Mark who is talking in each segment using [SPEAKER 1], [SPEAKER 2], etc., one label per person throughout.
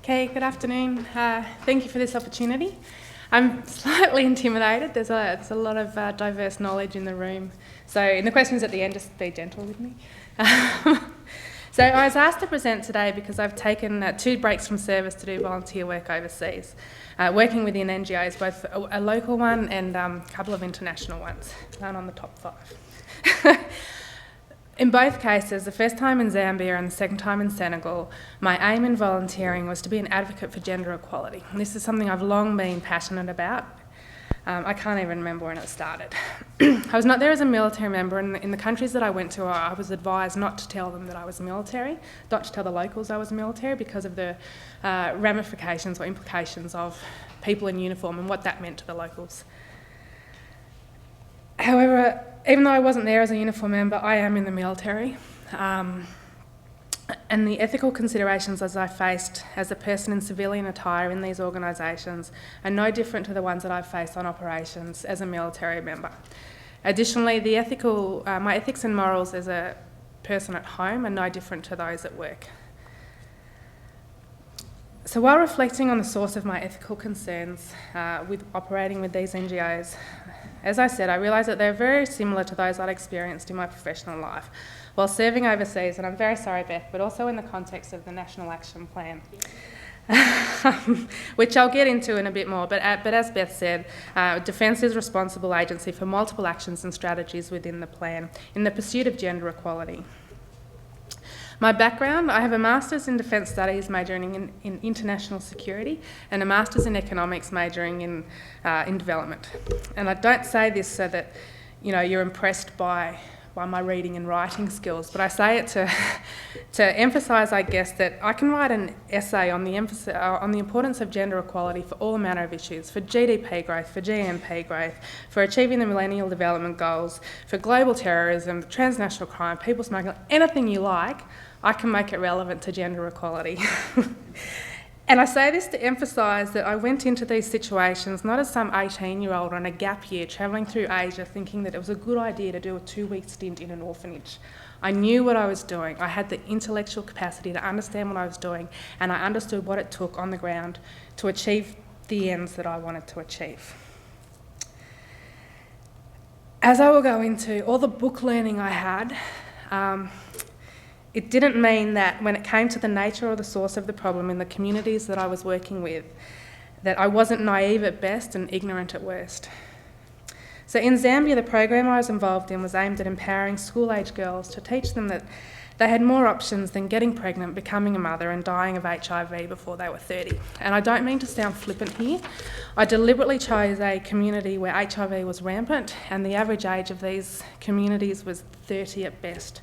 [SPEAKER 1] Okay, good afternoon. Thank you for this opportunity. I'm slightly intimidated. There's a lot of diverse knowledge in the room. So in the questions at the end, just be gentle with me. So I was asked to present today because I've taken 2 breaks from service to do volunteer work overseas, working within NGOs, both a local one and a couple of international ones, none on the top 5. In both cases, the first time in Zambia and the second time in Senegal, my aim in volunteering was to be an advocate for gender equality. And this is something I've long been passionate about. I can't even remember when it started. I was not there as a military member, and in the countries that I went to, I was advised not to tell them that I was military, not to tell the locals I was military because of the ramifications or implications of people in uniform and what that meant to the locals. However, even though I wasn't there as a uniform member, I am in the military. And the ethical considerations as I faced as a person in civilian attire in these organisations are no different to the ones that I've faced on operations as a military member. Additionally, my ethics and morals as a person at home are no different to those at work. So while reflecting on the source of my ethical concerns with operating with these NGOs, as I said, I realised that they're very similar to those I'd experienced in my professional life while serving overseas, and I'm very sorry, Beth, but also in the context of the National Action Plan, which I'll get into in a bit more. But as Beth said, Defence is responsible agency for multiple actions and strategies within the plan in the pursuit of gender equality. My background, I have a Master's in Defence Studies majoring in International Security and a Master's in Economics majoring in Development. And I don't say this so that you're impressed by my reading and writing skills, but I say it to emphasise, I guess, that I can write an essay on the importance of gender equality for all manner of issues, for GDP growth, for GNP growth, for achieving the Millennium Development Goals, for global terrorism, transnational crime, people smuggling, anything you like, I can make it relevant to gender equality. And I say this to emphasise that I went into these situations not as some 18-year-old on a gap year travelling through Asia thinking that it was a good idea to do a 2-week stint in an orphanage. I knew what I was doing. I had the intellectual capacity to understand what I was doing, and I understood what it took on the ground to achieve the ends that I wanted to achieve. As I will go into, all the book learning I had, it didn't mean that when it came to the nature or the source of the problem in the communities that I was working with, that I wasn't naive at best and ignorant at worst. So in Zambia, the program I was involved in was aimed at empowering school-age girls to teach them that they had more options than getting pregnant, becoming a mother and dying of HIV before they were 30. And I don't mean to sound flippant here. I deliberately chose a community where HIV was rampant and the average age of these communities was 30 at best.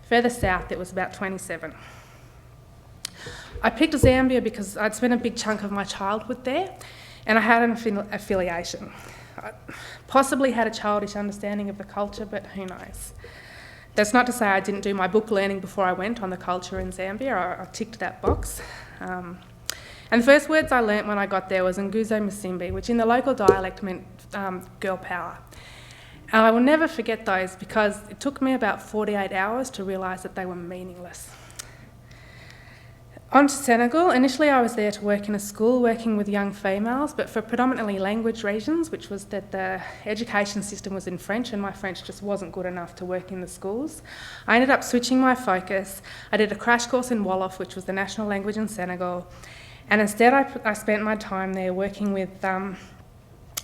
[SPEAKER 1] Further south, it was about 27. I picked Zambia because I'd spent a big chunk of my childhood there and I had an affiliation. I possibly had a childish understanding of the culture, but who knows. That's not to say I didn't do my book learning before I went on the culture in Zambia. I ticked that box. And the first words I learnt when I got there was Nguzo Musimbi, which in the local dialect meant girl power. And I will never forget those because it took me about 48 hours to realise that they were meaningless. On to Senegal. Initially I was there to work in a school working with young females, but for predominantly language reasons, which was that the education system was in French and my French just wasn't good enough to work in the schools. I ended up switching my focus. I did a crash course in Wolof, which was the national language in Senegal, and instead I spent my time there working with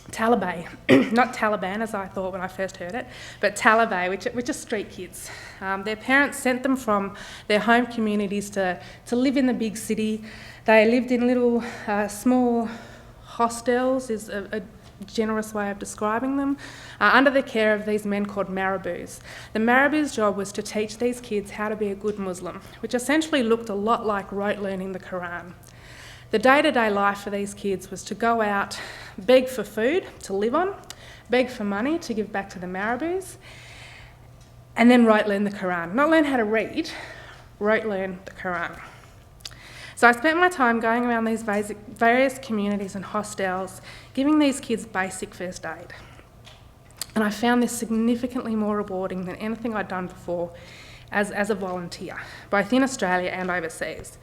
[SPEAKER 1] Talibé, not Taliban as I thought when I first heard it, but Talibé, which are street kids. Their parents sent them from their home communities to live in the big city. They lived in little small hostels, is a generous way of describing them, under the care of these men called marabouts. The marabouts' job was to teach these kids how to be a good Muslim, which essentially looked a lot like rote learning the Quran. The day-to-day life for these kids was to go out, beg for food to live on, beg for money to give back to the marabouts, and then rote learn the Quran. Not learn how to read, rote learn the Quran. So I spent my time going around these various communities and hostels, giving these kids basic first aid. And I found this significantly more rewarding than anything I'd done before as a volunteer, both in Australia and overseas.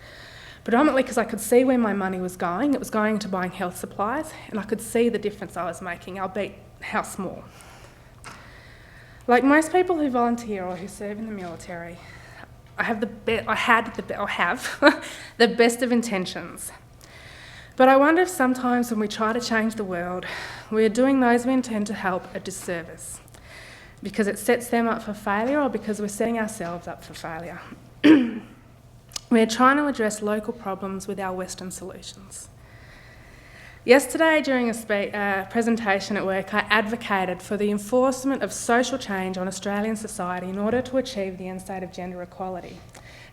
[SPEAKER 1] predominantly because I could see where my money was going. It was going to buying health supplies, and I could see the difference I was making, albeit how small. Like most people who volunteer or who serve in the military, I have the best of intentions. But I wonder if sometimes when we try to change the world, we are doing those we intend to help a disservice, because it sets them up for failure or because we're setting ourselves up for failure. We're trying to address local problems with our Western solutions. Yesterday, during a presentation at work, I advocated for the enforcement of social change on Australian society in order to achieve the end state of gender equality.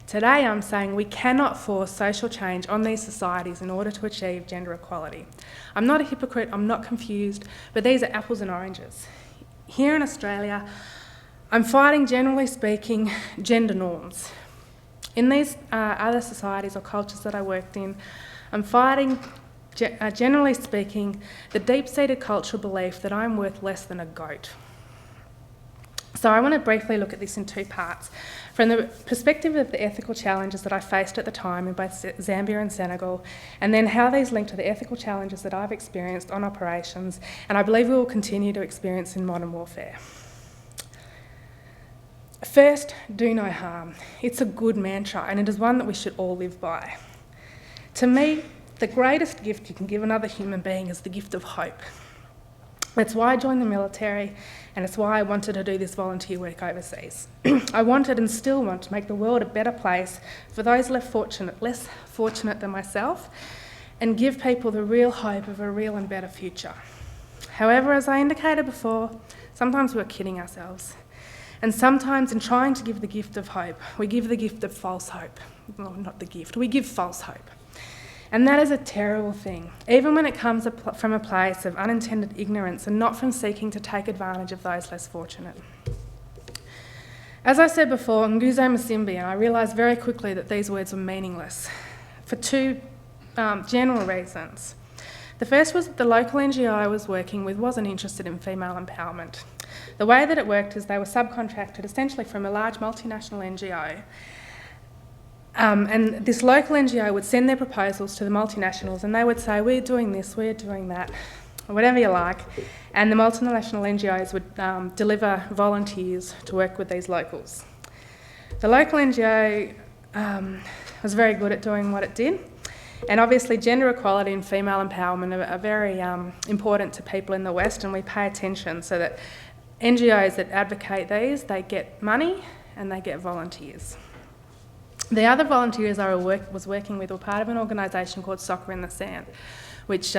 [SPEAKER 1] Today, I'm saying we cannot force social change on these societies in order to achieve gender equality. I'm not a hypocrite, I'm not confused, but these are apples and oranges. Here in Australia, I'm fighting, generally speaking, gender norms. In these other societies or cultures that I worked in, I'm fighting, generally speaking, the deep-seated cultural belief that I'm worth less than a goat. So I want to briefly look at this in two parts. From the perspective of the ethical challenges that I faced at the time in both Zambia and Senegal, and then how these link to the ethical challenges that I've experienced on operations, and I believe we will continue to experience in modern warfare. First, do no harm. It's a good mantra, and it is one that we should all live by. To me, the greatest gift you can give another human being is the gift of hope. That's why I joined the military, and it's why I wanted to do this volunteer work overseas. I wanted and still want to make the world a better place for those less fortunate than myself, and give people the real hope of a real and better future. However, as I indicated before, sometimes we're kidding ourselves. And sometimes in trying to give the gift of hope, we give the gift of false hope. Well, not the gift, we give false hope. And that is a terrible thing, even when it comes from a place of unintended ignorance and not from seeking to take advantage of those less fortunate. As I said before, Nguzo Masimbi, and I realised very quickly that these words were meaningless for two general reasons. The first was that the local NGO I was working with wasn't interested in female empowerment. The way that it worked is they were subcontracted essentially from a large multinational NGO. And this local NGO would send their proposals to the multinationals, and they would say, we're doing this, we're doing that, or whatever you like. And the multinational NGOs would deliver volunteers to work with these locals. The local NGO was very good at doing what it did. And obviously gender equality and female empowerment are very important to people in the West, and we pay attention so that NGOs that advocate these, they get money and they get volunteers. The other volunteers I was working with were part of an organisation called Soccer in the Sand, which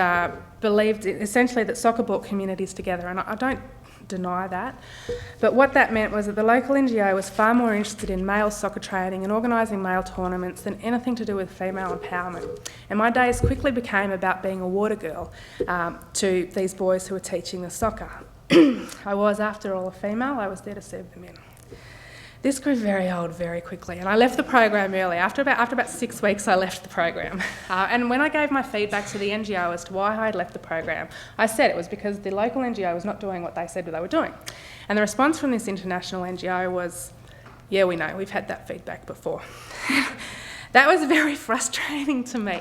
[SPEAKER 1] believed essentially that soccer brought communities together, and I don't deny that. But what that meant was that the local NGO was far more interested in male soccer training and organising male tournaments than anything to do with female empowerment. And my days quickly became about being a water girl to these boys who were teaching the soccer. I was, after all, a female. I was there to serve the men. This grew very old very quickly, and I left the program early. After about 6 weeks, I left the program. And when I gave my feedback to the NGO as to why I had left the program, I said it was because the local NGO was not doing what they said they were doing. And the response from this international NGO was, yeah, we know, we've had that feedback before. That was very frustrating to me.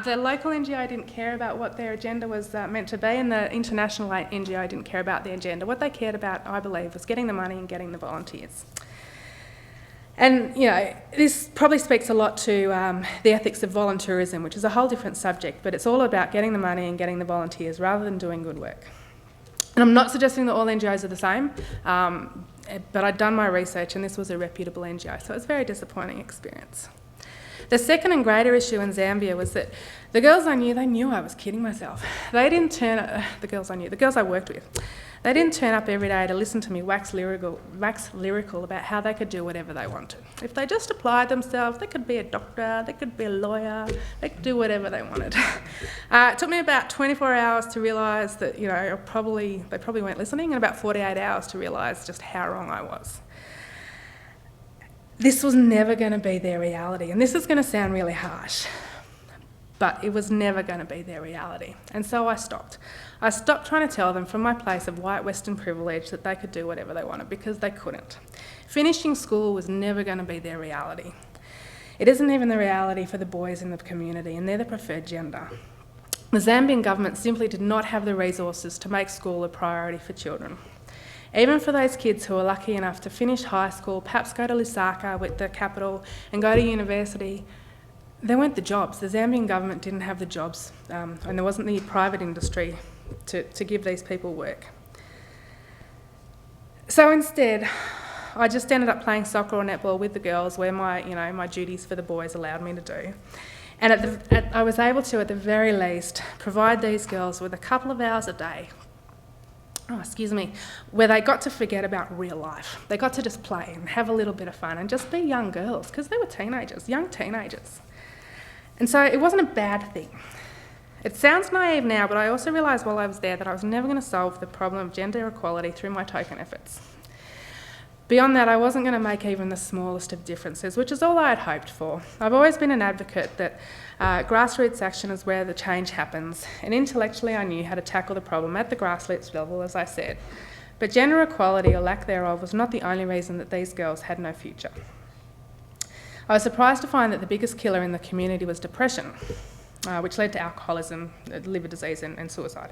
[SPEAKER 1] The local NGO didn't care about what their agenda was meant to be, and the international NGO didn't care about the agenda. What they cared about, I believe, was getting the money and getting the volunteers. And, you know, this probably speaks a lot to the ethics of volunteerism, which is a whole different subject, but it's all about getting the money and getting the volunteers rather than doing good work. And I'm not suggesting that all NGOs are the same, but I'd done my research and this was a reputable NGO, so it was a very disappointing experience. The second and greater issue in Zambia was that the girls I knew, they knew I was kidding myself. They didn't turn up, the girls I worked with, they didn't turn up every day to listen to me wax lyrical about how they could do whatever they wanted. If they just applied themselves, they could be a doctor, they could be a lawyer, they could do whatever they wanted. It took me about 24 hours to realise that, you know, they probably weren't listening, and about 48 hours to realise just how wrong I was. This was never going to be their reality, and this is going to sound really harsh, but it was never going to be their reality. And so I stopped. I stopped trying to tell them from my place of white Western privilege that they could do whatever they wanted, because they couldn't. Finishing school was never going to be their reality. It isn't even the reality for the boys in the community, and they're the preferred gender. The Zambian government simply did not have the resources to make school a priority for children. Even for those kids who were lucky enough to finish high school, perhaps go to Lusaka, with the capital, and go to university, there weren't the jobs. The Zambian government didn't have the jobs, and there wasn't the private industry to give these people work. So instead, I just ended up playing soccer or netball with the girls, where my duties for the boys allowed me to do. And I was able to, at the very least, provide these girls with a couple of hours a day, where they got to forget about real life. They got to just play and have a little bit of fun and just be young girls, because they were teenagers, young teenagers. And so it wasn't a bad thing. It sounds naive now, but I also realised while I was there that I was never going to solve the problem of gender equality through my token efforts. Beyond that, I wasn't going to make even the smallest of differences, which is all I had hoped for. I've always been an advocate that grassroots action is where the change happens, and intellectually I knew how to tackle the problem at the grassroots level, as I said. But gender equality, or lack thereof, was not the only reason that these girls had no future. I was surprised to find that the biggest killer in the community was depression, which led to alcoholism, liver disease and suicide.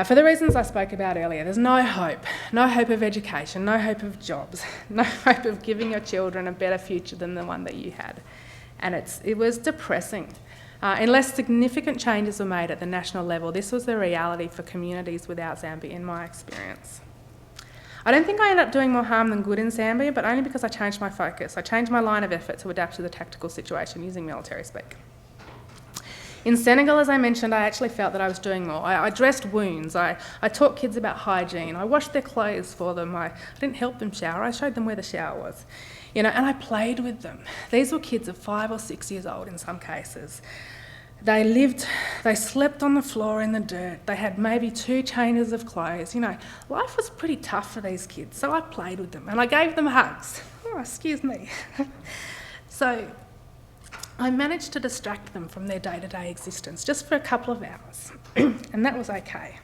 [SPEAKER 1] For the reasons I spoke about earlier, there's no hope of education, no hope of jobs, no hope of giving your children a better future than the one that you had. And it was depressing. Unless significant changes were made at the national level, this was the reality for communities without Zambia, in my experience. I don't think I ended up doing more harm than good in Zambia, but only because I changed my focus. I changed my line of effort to adapt to the tactical situation, using military speak. In Senegal, as I mentioned, I actually felt that I was doing more. I dressed wounds, I taught kids about hygiene, I washed their clothes for them, I didn't help them shower, I showed them where the shower was. And I played with them. These were kids of 5 or 6 years old in some cases. They slept on the floor in the dirt, they had maybe 2 changes of clothes. Life was pretty tough for these kids, so I played with them and I gave them hugs. Oh, excuse me. So I managed to distract them from their day-to-day existence just for a couple of hours, and that was okay.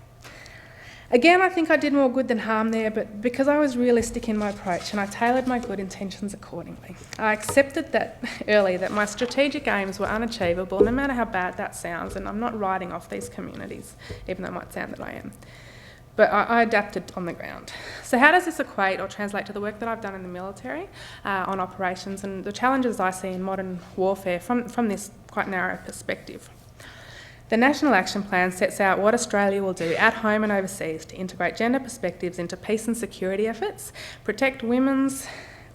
[SPEAKER 1] Again, I think I did more good than harm there, but because I was realistic in my approach and I tailored my good intentions accordingly, I accepted that early that my strategic aims were unachievable, no matter how bad that sounds, and I'm not writing off these communities, even though it might sound that I am. But I adapted on the ground. So how does this equate or translate to the work that I've done in the military on operations and the challenges I see in modern warfare from this quite narrow perspective? The National Action Plan sets out what Australia will do at home and overseas to integrate gender perspectives into peace and security efforts, protect women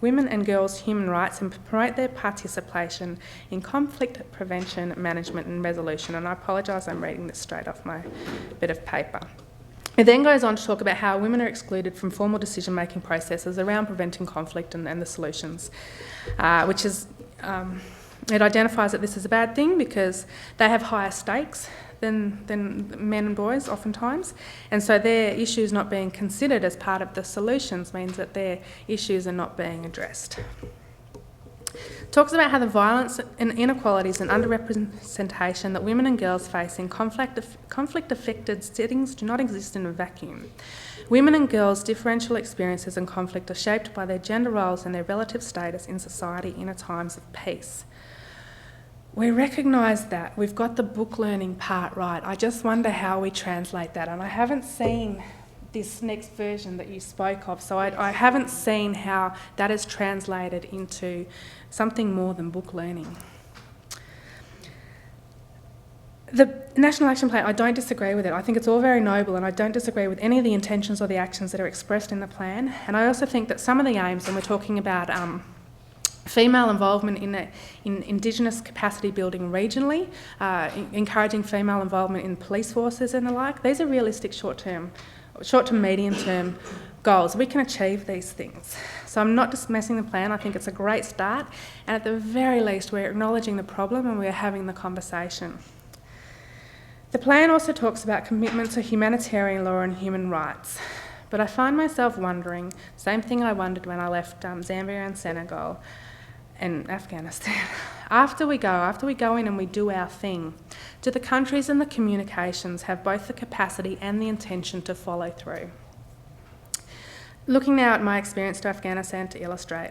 [SPEAKER 1] and girls' human rights, and promote their participation in conflict prevention, management and resolution. And I apologise, I'm reading this straight off my bit of paper. It then goes on to talk about how women are excluded from formal decision-making processes around preventing conflict and the solutions, which is... It identifies that this is a bad thing because they have higher stakes than men and boys oftentimes, and so their issues not being considered as part of the solutions means that their issues are not being addressed. Talks about how the violence and inequalities and underrepresentation that women and girls face in conflict-affected settings do not exist in a vacuum. Women and girls' differential experiences and conflict are shaped by their gender roles and their relative status in society in times of peace. We recognise that. We've got the book learning part right. I just wonder how we translate that. And I haven't seen this next version that you spoke of, so I haven't seen how that is translated into something more than book learning. The National Action Plan, I don't disagree with it. I think it's all very noble, and I don't disagree with any of the intentions or the actions that are expressed in the plan. And I also think that some of the aims, and we're talking about female involvement in Indigenous capacity building regionally, encouraging female involvement in police forces and the like. These are realistic short to medium-term goals. We can achieve these things. So I'm not dismissing the plan. I think it's a great start. And at the very least, we're acknowledging the problem and we're having the conversation. The plan also talks about commitment to humanitarian law and human rights. But I find myself wondering, same thing I wondered when I left Zambia and Senegal, and Afghanistan. After we go in and we do our thing, do the countries and the communications have both the capacity and the intention to follow through? Looking now at my experience to Afghanistan to illustrate,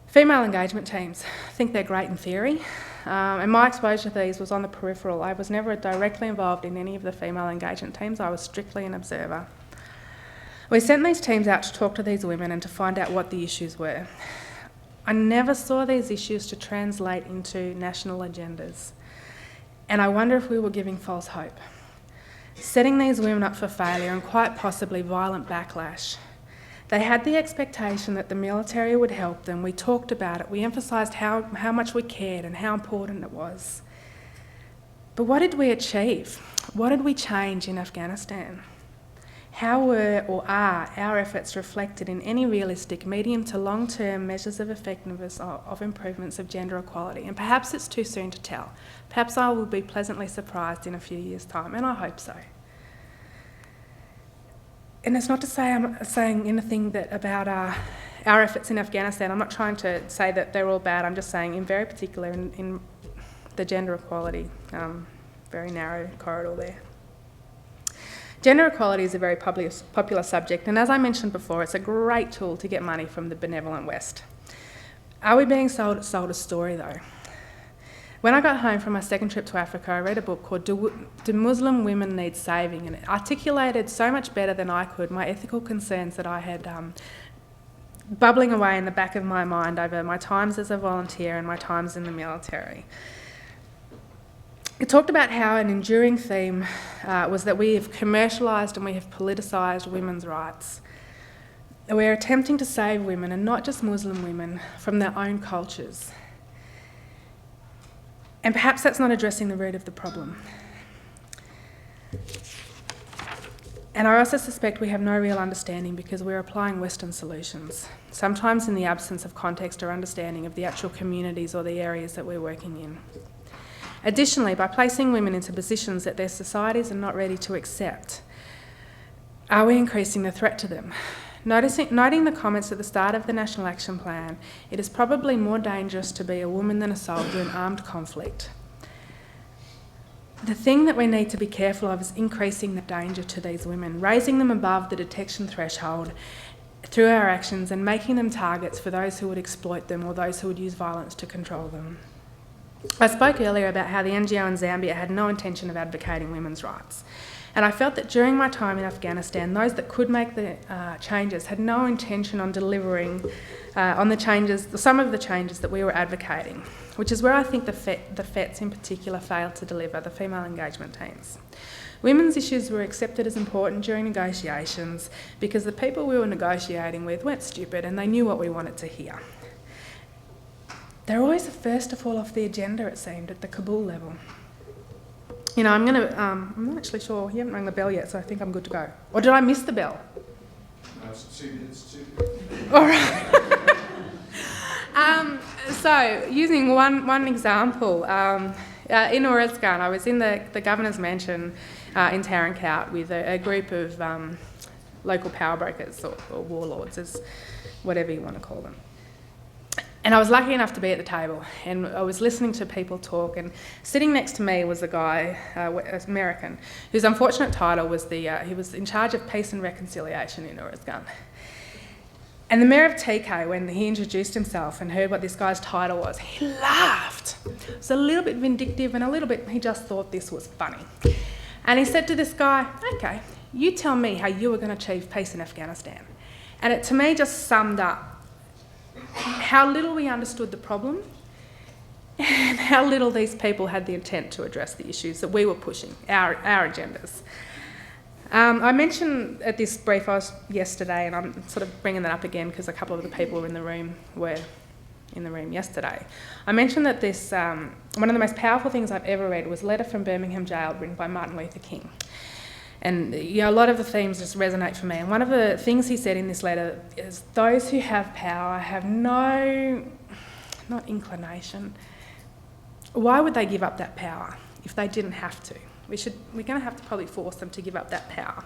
[SPEAKER 1] Female engagement teams, I think they're great in theory, and my exposure to these was on the peripheral. I was never directly involved in any of the female engagement teams. I was strictly an observer. We sent these teams out to talk to these women and to find out what the issues were. I never saw these issues to translate into national agendas, and I wonder if we were giving false hope, setting these women up for failure and quite possibly violent backlash. They had the expectation that the military would help them. We talked about it. We emphasised how much we cared and how important it was. But what did we achieve? What did we change in Afghanistan? How were or are our efforts reflected in any realistic medium to long-term measures of effectiveness of improvements of gender equality? And perhaps it's too soon to tell. Perhaps I will be pleasantly surprised in a few years' time, and I hope so. And it's not to say I'm saying anything about our efforts in Afghanistan. I'm not trying to say that they're all bad. I'm just saying in very particular in the gender equality, very narrow corridor there. Gender equality is a very popular subject, and as I mentioned before, it's a great tool to get money from the benevolent West. Are we being sold a story though? When I got home from my second trip to Africa, I read a book called Do Muslim Women Need Saving? And it articulated so much better than I could my ethical concerns that I had bubbling away in the back of my mind over my times as a volunteer and my times in the military. It talked about how an enduring theme was that we have commercialised and we have politicised women's rights. We're attempting to save women, and not just Muslim women, from their own cultures. And perhaps that's not addressing the root of the problem. And I also suspect we have no real understanding because we're applying Western solutions, sometimes in the absence of context or understanding of the actual communities or the areas that we're working in. Additionally, by placing women into positions that their societies are not ready to accept, are we increasing the threat to them? Noting the comments at the start of the National Action Plan, it is probably more dangerous to be a woman than a soldier in armed conflict. The thing that we need to be careful of is increasing the danger to these women, raising them above the detection threshold through our actions and making them targets for those who would exploit them or those who would use violence to control them. I spoke earlier about how the NGO in Zambia had no intention of advocating women's rights. And I felt that during my time in Afghanistan, those that could make the changes had no intention on delivering on the changes, some of the changes that we were advocating, which is where I think the FETs in particular failed to deliver, the female engagement teams. Women's issues were accepted as important during negotiations because the people we were negotiating with weren't stupid and they knew what we wanted to hear. They're always the first to fall off the agenda, it seemed, at the Kabul level. You know, I'm not actually sure, you haven't rung the bell yet, so I think I'm good to go. Or did I miss the bell?
[SPEAKER 2] No, it's 2 minutes too.
[SPEAKER 1] All right. So, using one example, in Orezgan, I was in the governor's mansion in Tarankout with a group of local power brokers or warlords, as whatever you want to call them. And I was lucky enough to be at the table, and I was listening to people talk, and sitting next to me was a guy, American, whose unfortunate title was he was in charge of peace and reconciliation in Orezgan. And the mayor of TK, when he introduced himself and heard what this guy's title was, he laughed. It was a little bit vindictive and a little bit, he just thought this was funny. And he said to this guy, okay, you tell me how you were going to achieve peace in Afghanistan. And it to me just summed up how little we understood the problem and how little these people had the intent to address the issues that we were pushing, our agendas. I mentioned at this brief I was yesterday, and I'm sort of bringing that up again because a couple of the people in the room were in the room yesterday. I mentioned that this, one of the most powerful things I've ever read was a letter from Birmingham Jail written by Martin Luther King. And you know, a lot of the themes just resonate for me. And one of the things he said in this letter is those who have power have no, not inclination. Why would they give up that power if they didn't have to? We're going to have to probably force them to give up that power.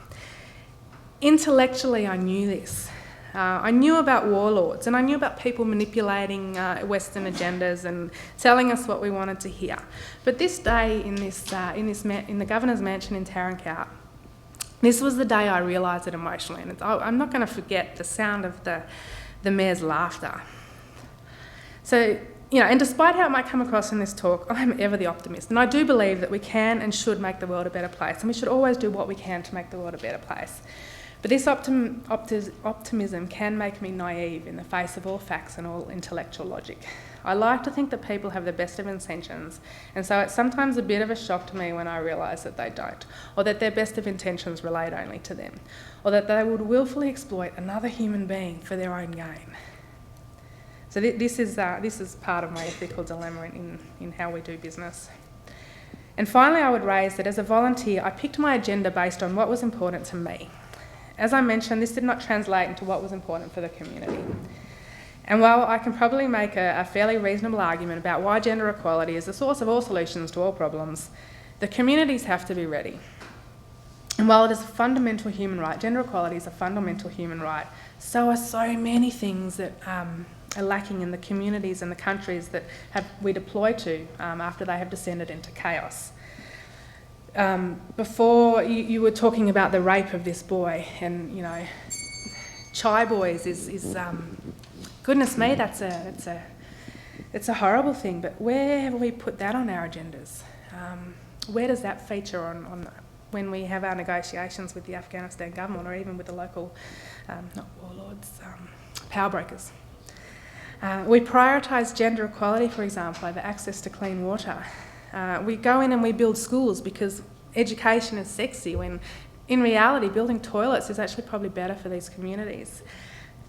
[SPEAKER 1] Intellectually, I knew this. I knew about warlords, and I knew about people manipulating Western agendas and telling us what we wanted to hear. But this day in the governor's mansion in Tarankout, this was the day I realised it emotionally, and I'm not going to forget the sound of the mayor's laughter. So, and despite how it might come across in this talk, I'm ever the optimist. And I do believe that we can and should make the world a better place. And we should always do what we can to make the world a better place. But this optimism can make me naive in the face of all facts and all intellectual logic. I like to think that people have the best of intentions, and so it's sometimes a bit of a shock to me when I realise that they don't, or that their best of intentions relate only to them, or that they would willfully exploit another human being for their own gain. So this is part of my ethical dilemma in how we do business. And finally, I would raise that as a volunteer, I picked my agenda based on what was important to me. As I mentioned, this did not translate into what was important for the community. And while I can probably make a fairly reasonable argument about why gender equality is the source of all solutions to all problems, the communities have to be ready. And while it is a fundamental human right, gender equality is a fundamental human right, so are so many things that are lacking in the communities and the countries that we deploy to after they have descended into chaos. Before you were talking about the rape of this boy, and Chai Boys is goodness me, it's a horrible thing. But where have we put that on our agendas? Where does that feature on when we have our negotiations with the Afghanistan government, or even with the local, not warlords, power brokers? We prioritise gender equality, for example, over access to clean water. We go in and we build schools because education is sexy, when in reality building toilets is actually probably better for these communities.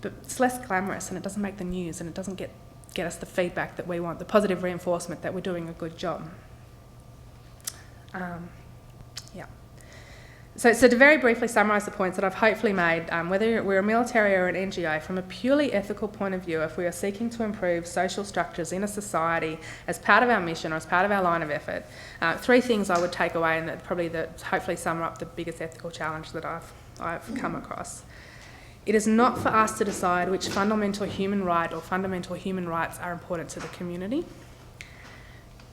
[SPEAKER 1] But it's less glamorous, and it doesn't make the news, and it doesn't get us the feedback that we want, the positive reinforcement that we're doing a good job. So to very briefly summarise the points that I've hopefully made, whether we're a military or an NGO, from a purely ethical point of view, if we are seeking to improve social structures in a society as part of our mission or as part of our line of effort, three things I would take away, and that probably hopefully sum up the biggest ethical challenge that I've come across. It is not for us to decide which fundamental human right or fundamental human rights are important to the community.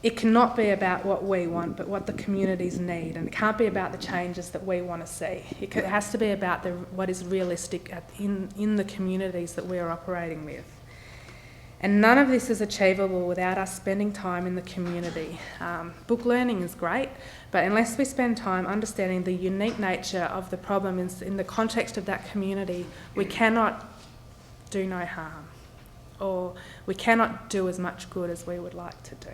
[SPEAKER 1] It cannot be about what we want, but what the communities need, and it can't be about the changes that we want to see. It has to be about what is realistic in the communities that we are operating with. And none of this is achievable without us spending time in the community. Book learning is great, but unless we spend time understanding the unique nature of the problem in the context of that community, we cannot do no harm, or we cannot do as much good as we would like to do.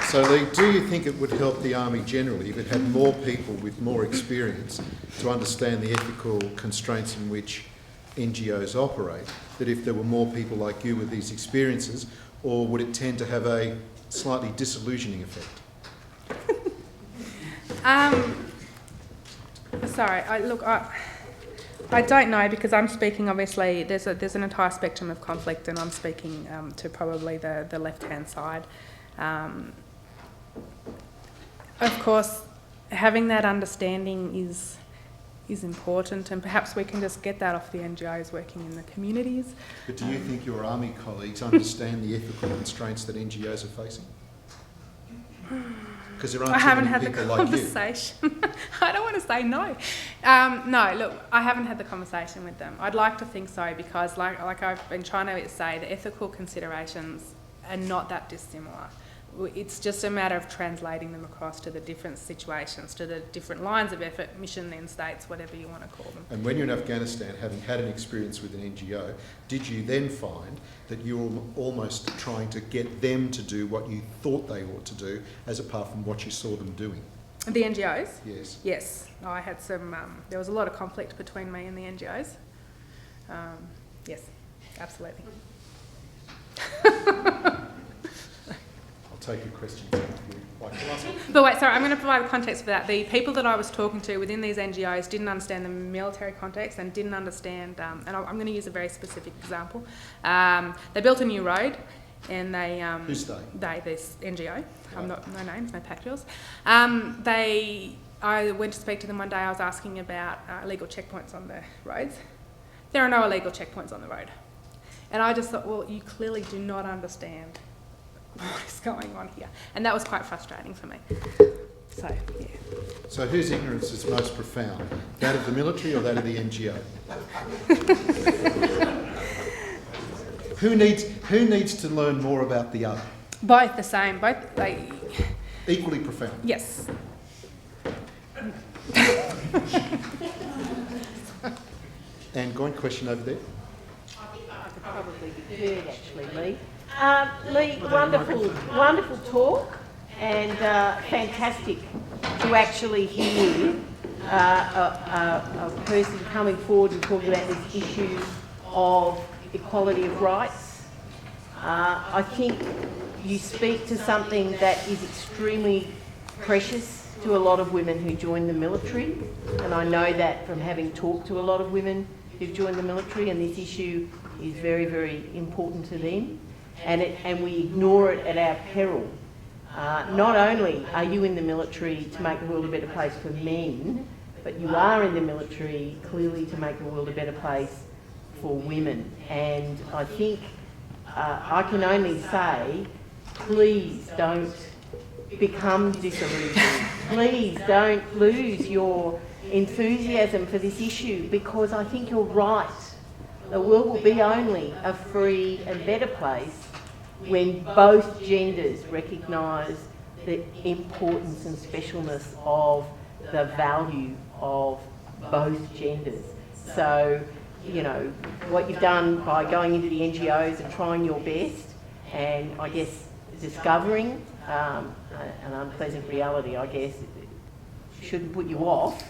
[SPEAKER 3] So Lee, do you think it would help the Army generally if it had more people with more experience to understand the ethical constraints in which NGOs operate, that if there were more people like you with these experiences, or would it tend to have a slightly disillusioning effect?
[SPEAKER 1] Sorry, I don't know, because I'm speaking, obviously, there's an entire spectrum of conflict, and I'm speaking to probably the left-hand side. Of course, having that understanding is important, and perhaps we can just get that off the NGOs working in the communities.
[SPEAKER 3] But do you think your Army colleagues understand the ethical constraints that NGOs are facing? Because there aren't too many people like you. I haven't had the conversation.
[SPEAKER 1] I don't want to say no. No, look, I haven't had the conversation with them. I'd like to think so, because like I've been trying to say, the ethical considerations are not that dissimilar. It's just a matter of translating them across to the different situations, to the different lines of effort, mission end states, whatever you want to call them.
[SPEAKER 3] And when you're in Afghanistan, having had an experience with an NGO, did you then find that you were almost trying to get them to do what you thought they ought to do, as apart from what you saw them doing?
[SPEAKER 1] The NGOs?
[SPEAKER 3] Yes.
[SPEAKER 1] Yes. I had some, there was a lot of conflict between me and the NGOs. Yes, absolutely.
[SPEAKER 3] Take your question.
[SPEAKER 1] But wait, sorry, I'm going to provide context for that. The people that I was talking to within these NGOs didn't understand the military context, and didn't understand, and I'm going to use a very specific example. They built a new road, and they...
[SPEAKER 3] Who's they?
[SPEAKER 1] This NGO.
[SPEAKER 3] Right.
[SPEAKER 1] No names, no patrials. I went to speak to them one day. I was asking about illegal checkpoints on the roads. There are no illegal checkpoints on the road. And I just thought, well, you clearly do not understand what is going on here? And that was quite frustrating for me. So, yeah.
[SPEAKER 3] So whose ignorance is most profound? That of the military or that of the NGO? Who needs to learn more about the other?
[SPEAKER 1] Both the same, both
[SPEAKER 3] Equally profound.
[SPEAKER 1] yes.
[SPEAKER 3] And going question over there.
[SPEAKER 4] I think I could probably be heard actually, Lee. Lee, wonderful talk, and fantastic to actually hear a person coming forward and talking about this issue of equality of rights. I think you speak to something that is extremely precious to a lot of women who join the military, and I know that from having talked to a lot of women who've joined the military, and this issue is very, very important to them, and we ignore it at our peril. Not only are you in the military to make the world a better place for men, but you are in the military clearly to make the world a better place for women. And I think I can only say, please don't become disillusioned. Please don't lose your enthusiasm for this issue, because I think you're right. The world will be only a free and better place when both genders recognise the importance and specialness of the value of both genders. So, you know, what you've done by going into the NGOs and trying your best, and I guess discovering an unpleasant reality, I guess, shouldn't put you off.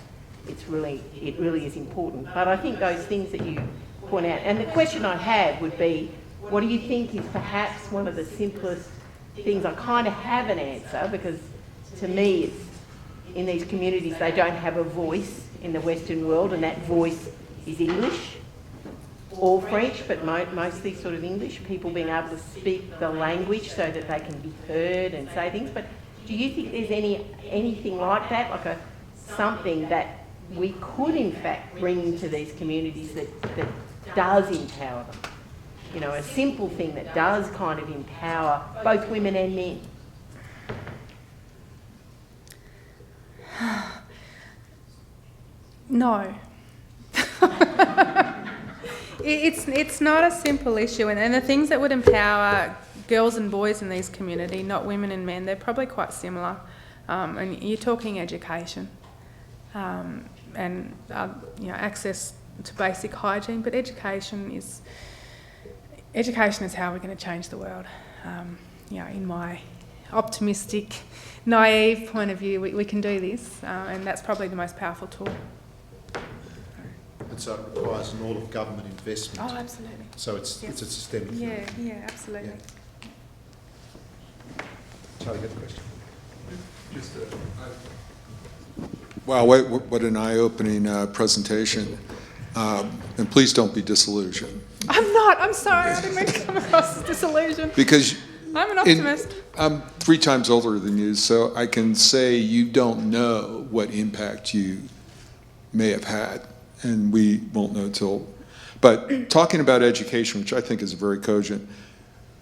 [SPEAKER 4] It really is important. But I think those things that you point out, and the question I have would be, what do you think is perhaps one of the simplest things? I kind of have an answer, because to me, it's in these communities, they don't have a voice in the Western world, and that voice is English or French, but mostly sort of English, people being able to speak the language so that they can be heard and say things. But do you think there's anything like that, like something that we could in fact bring into these communities that does empower them? You know, a simple thing that does kind of empower both women and men.
[SPEAKER 1] No. It's not a simple issue, and the things that would empower girls and boys in these communities, not women and men, they're probably quite similar. And you're talking education, and you know, access to basic hygiene, but education is how we're going to change the world. You know, in my optimistic, naive point of view, we can do this, and that's probably the most powerful tool.
[SPEAKER 3] And so it requires an all-of-government investment.
[SPEAKER 1] Oh, absolutely.
[SPEAKER 3] So it's a systemic thing.
[SPEAKER 1] Yeah, absolutely.
[SPEAKER 3] Yeah. Charlie, you got a question?
[SPEAKER 2] Wow, what an eye-opening presentation. And please don't be disillusioned.
[SPEAKER 1] I'm not. I'm sorry. I didn't mean to come across as disillusioned.
[SPEAKER 2] Because
[SPEAKER 1] I'm an optimist.
[SPEAKER 2] I'm 3 times older than you, so I can say you don't know what impact you may have had, and we won't know till. But talking about education, which I think is very cogent,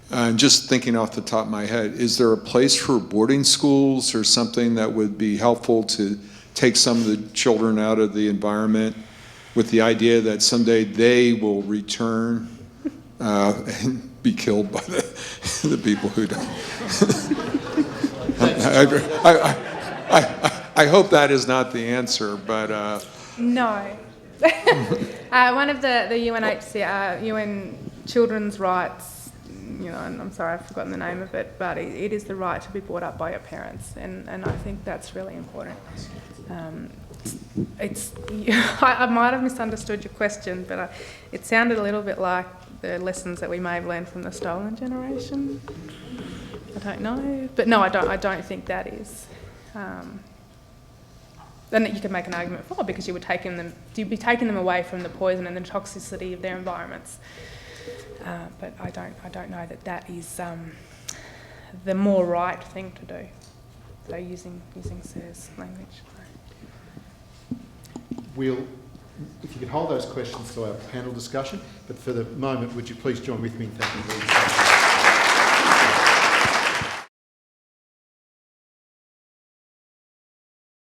[SPEAKER 2] and just thinking off the top of my head, is there a place for boarding schools or something that would be helpful to take some of the children out of the environment, with the idea that someday they will return and be killed by the people who don't? I hope that is not the answer, but...
[SPEAKER 1] No. One of the UNHCR, UN Children's Rights, you know, and I'm sorry I've forgotten the name of it, but it is the right to be brought up by your parents, and I think that's really important. I might have misunderstood your question, but it sounded a little bit like the lessons that we may have learned from the stolen generation. I don't know, but no, I don't think that is. Then you could make an argument for, because you'd be taking them away from the poison and the toxicity of their environments. But I don't know that is the more right thing to do. So using Sir's language.
[SPEAKER 3] If you could hold those questions to our panel discussion, but for the moment, would you please join with me in thanking Lee?